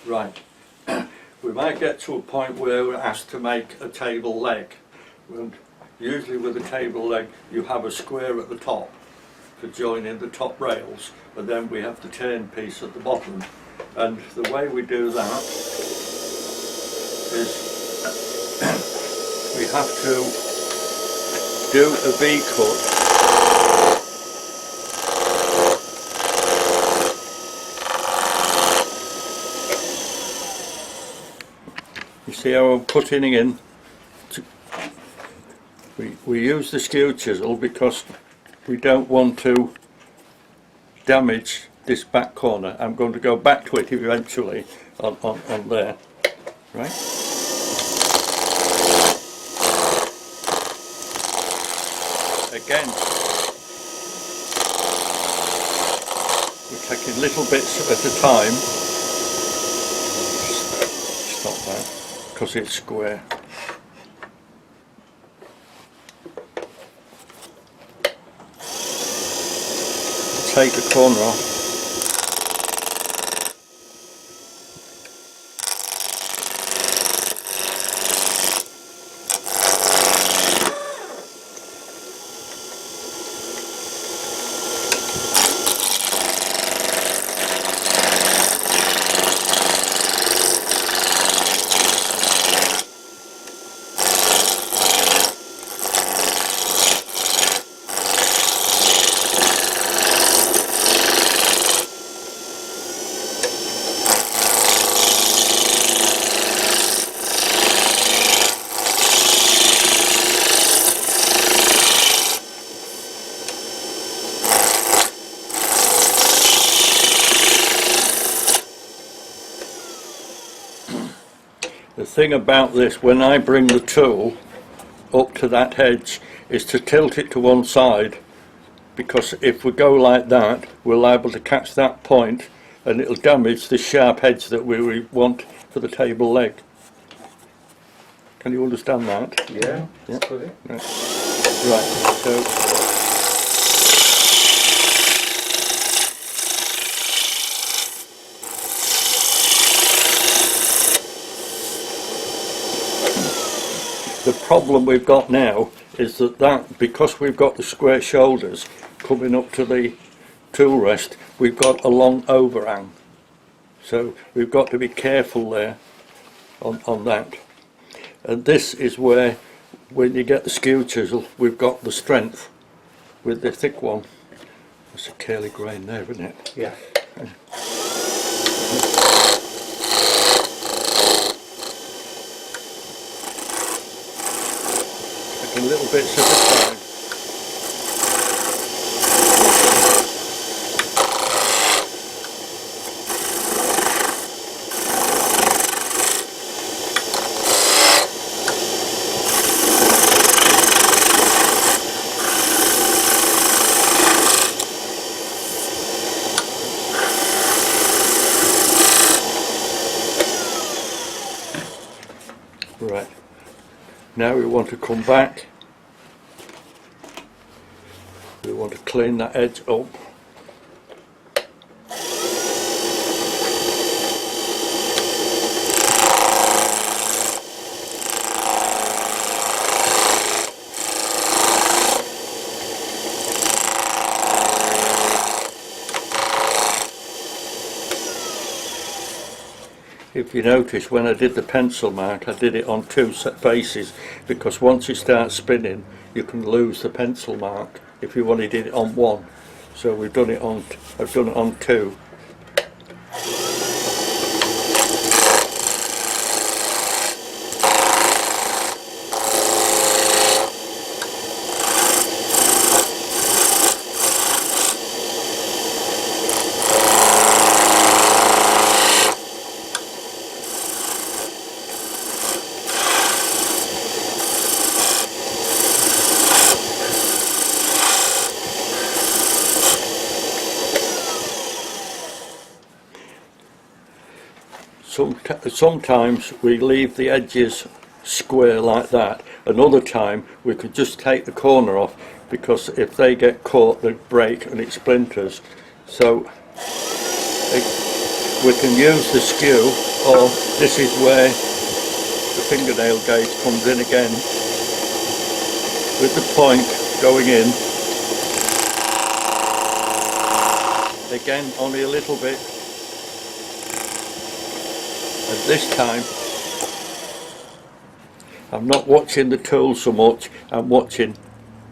Right. We might get to a point where we're asked to make a table leg. And usually with a table leg you have a square at the top to join in the top rails, and then we have the turn piece at the bottom. And the way we do that is we have to do a V-cut. You see how I'm putting in? We use the skew chisel because we don't want to damage this back corner. I'm going to go back to it eventually on there, right? Again, we're taking little bits at a time. Stop that, because it's square. Take the corner off. The thing about this, when I bring the tool up to that edge, is to tilt it to one side, because if we go like that we're liable to catch that point and it'll damage the sharp edge that we want for the table leg. Can you understand that? Yeah. Right, so the problem we've got now is that because we've got the square shoulders coming up to the tool rest, we've got a long overhang. So we've got to be careful there on that. And this is where, when you get the skew chisel, we've got the strength with the thick one. That's a curly grain there, isn't it? Yeah. Taking little bits at a time. Right, now we want to come back, we want to clean that edge up. If you notice, when I did the pencil mark, I did it on two set faces, because once it starts spinning you can lose the pencil mark if you wanted it on one. So we've done it on, I've done it on two. Sometimes we leave the edges square like that. Another time we could just take the corner off, because if they get caught they break and it splinters. So we can use the skew, or this is where the fingernail gauge comes in again, with the point going in, again only a little bit, and this time I'm not watching the tool so much, I'm watching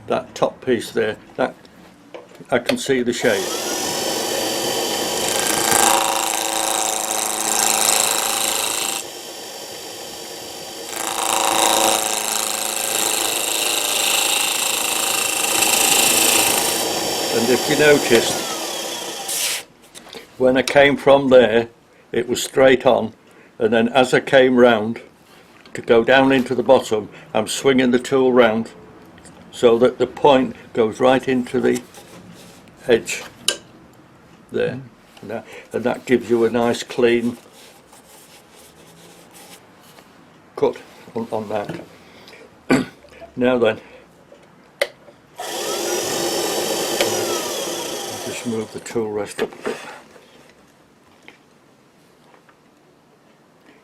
that top piece there, that I can see the shape. And if you noticed, when I came from there, it was straight on, and then as I came round to go down into the bottom, I'm swinging the tool round so that the point goes right into the edge there, and that gives you a nice clean cut on that. Now then, just move the tool rest up a bit,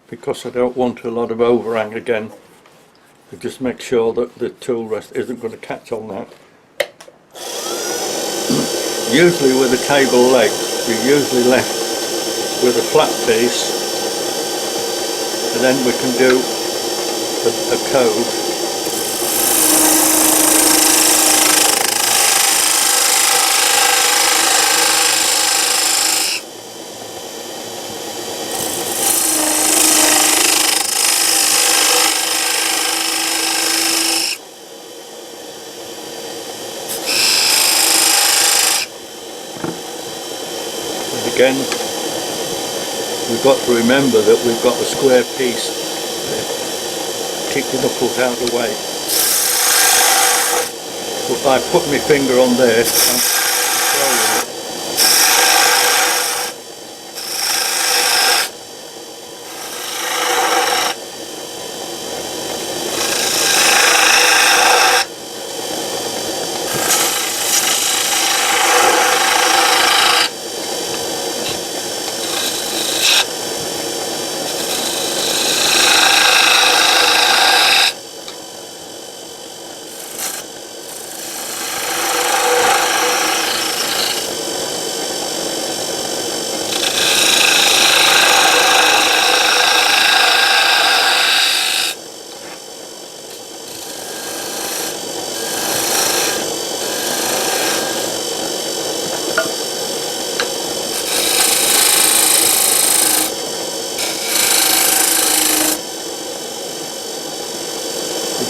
because I don't want a lot of overhang again. To just make sure that the tool rest isn't going to catch on that. Usually with a table leg, you're usually left with a flat piece, and then we can do a cove. Again, we've got to remember that we've got a square piece there. Keep your knuckles out of the way. But by putting my finger on there, I'm controlling it.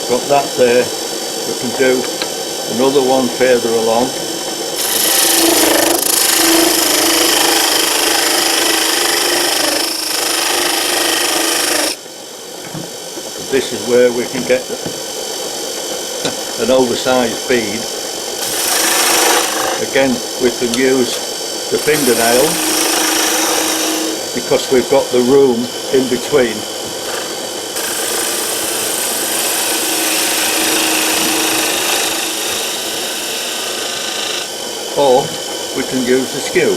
Got that there, we can do another one further along. This is where we can get an oversized bead. Again, we can use the fingernail because we've got the room in between. Or we can use the skew.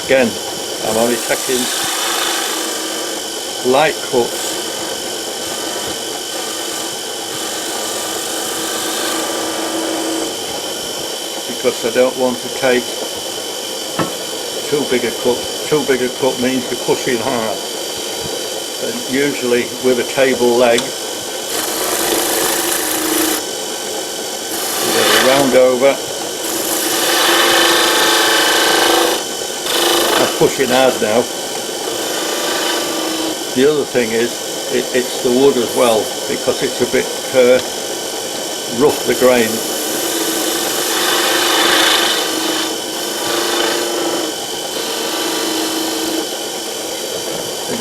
Again, I'm only taking light cuts. Because I don't want to take too big a cut. Too big a cut means you're pushing hard. And usually with a table leg, you get a round over. I'm pushing hard now. The other thing is, it's the wood as well, because it's a bit rough, the grain.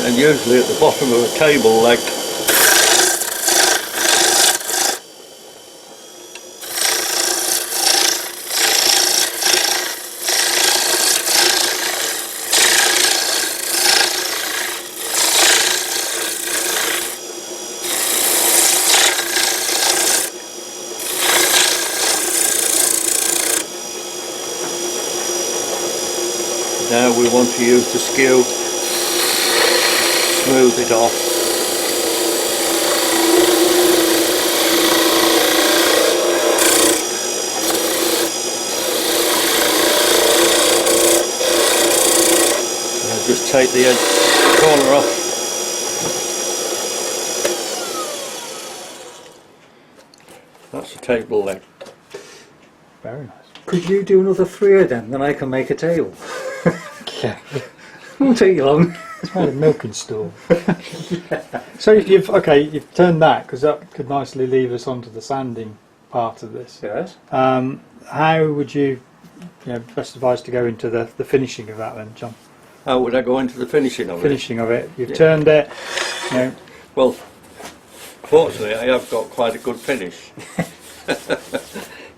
And usually at the bottom of a table leg, Now we want to use the skew, smooth it off. Now just take the edge corner off. That's the table leg. Very nice. Could you do another 3 of them, then I can make a table? Yeah. Won't take you long. It's made a milking stool. So you've turned that, because that could nicely leave us onto the sanding part of this. Yes. How would you best advise to go into the finishing of that then, John? How would I go into the finishing of it? Finishing of it. You've turned it. Well, fortunately I have got quite a good finish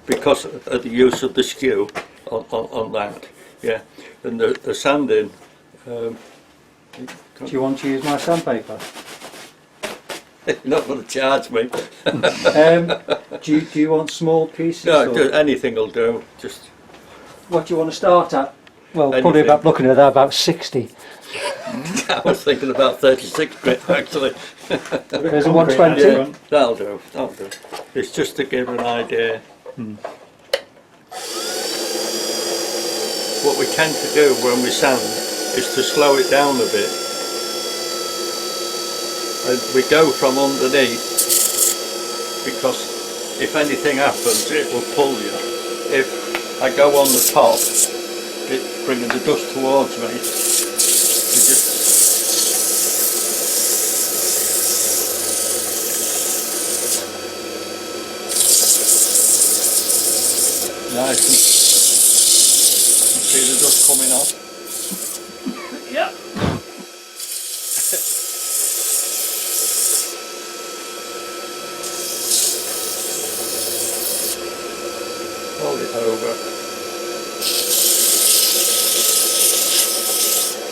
because of the use of the skew on that. Yeah, and the sanding. Do you want to use my sandpaper? You're not going to charge me. Do you want small pieces? No, or anything will do. Just what do you want to start at? Well, anything. probably about looking at that about 60. I was thinking about 36 grit actually. There's a 120. Yeah, that'll do. That'll do. It's just to give an idea. What we tend to do when we sand is to slow it down a bit. And we go from underneath because if anything happens it will pull you. If I go on the top, it's bringing the dust towards me. You just nice and you see the dust coming off. Yeah. Hold it over.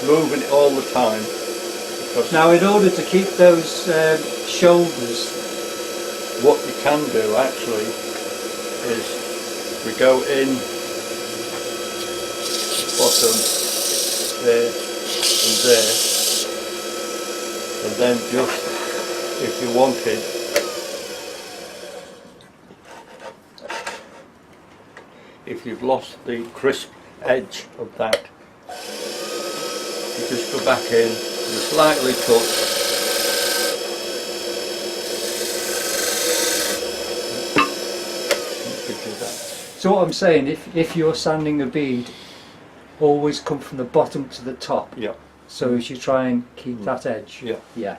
Moving it all the time. Because Now, in order to keep those shoulders, what you can do actually is we go in bottom there and there, and then just if you wanted if you've lost the crisp edge of that, you just go back in, you slightly touch. so what I'm saying, if you're sanding a bead, always come from the bottom to the top. Yeah. So as you try and keep that edge. Yeah. Yeah.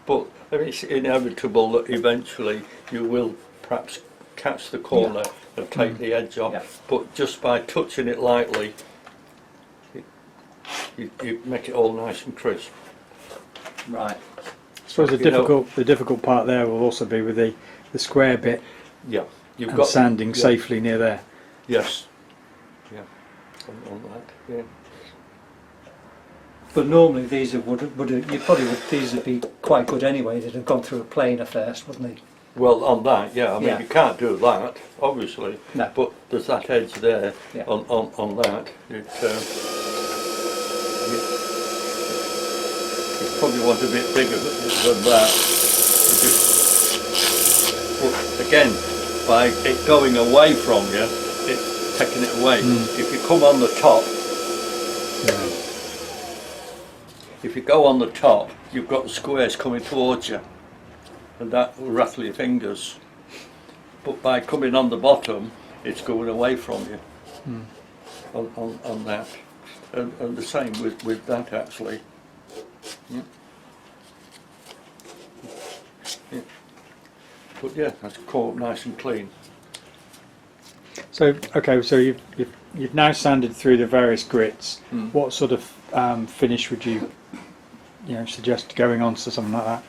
But I mean, it's inevitable that eventually you will perhaps catch the corner and take the edge off. Yeah. But just by touching it lightly, you make it all nice and crisp. Right. I suppose the difficult part there will also be with the square bit Yeah. You've and got sanding yeah. safely near there. Yes. Yeah. On that. Yeah. But normally these these would be quite good anyway. They'd have gone through a planer first, wouldn't they? Well, on that, yeah. I mean, Yeah. you can't do that, obviously. No. But there's that edge there. Yeah. On that. You probably want a bit bigger than that. But again, by it going away from you, it's taking it away. If you come on the top, if you go on the top, you've got the squares coming towards you, and that will rattle your fingers. But by coming on the bottom, it's going away from you on that. And the same with that actually. Yeah. Yeah. But yeah, that's come up nice and clean. So okay, so you've now sanded through the various grits. What sort of finish would you suggest going on to something like that?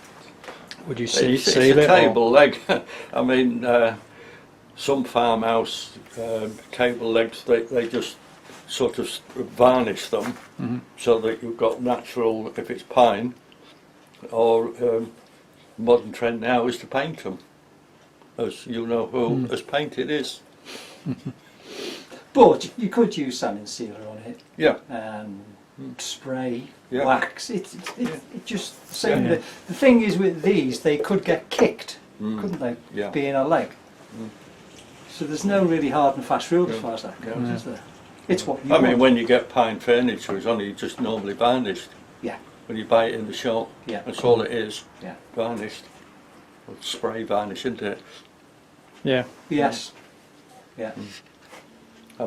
Would you seal It's it? a table leg. I mean, some farmhouse table legs, they just sort of varnish them so that you've got natural, if it's pine, or modern trend now is to paint them, as you know who as painted is. But you could use sanding sealer on it, Yeah, spray, Yeah. wax. It just so Yeah. the thing is with these, they could get kicked, Mm. couldn't they? Yeah. Being a leg. So there's no really hard and fast rule as Yeah. far as that goes, Yeah. is there? It's what you I mean, want. when you get pine furniture, it's only just normally varnished. Yeah. When you buy it in the shop, Yeah. that's all it is, Yeah. varnished. Or spray varnish, isn't it? Yeah. Yes. Yeah.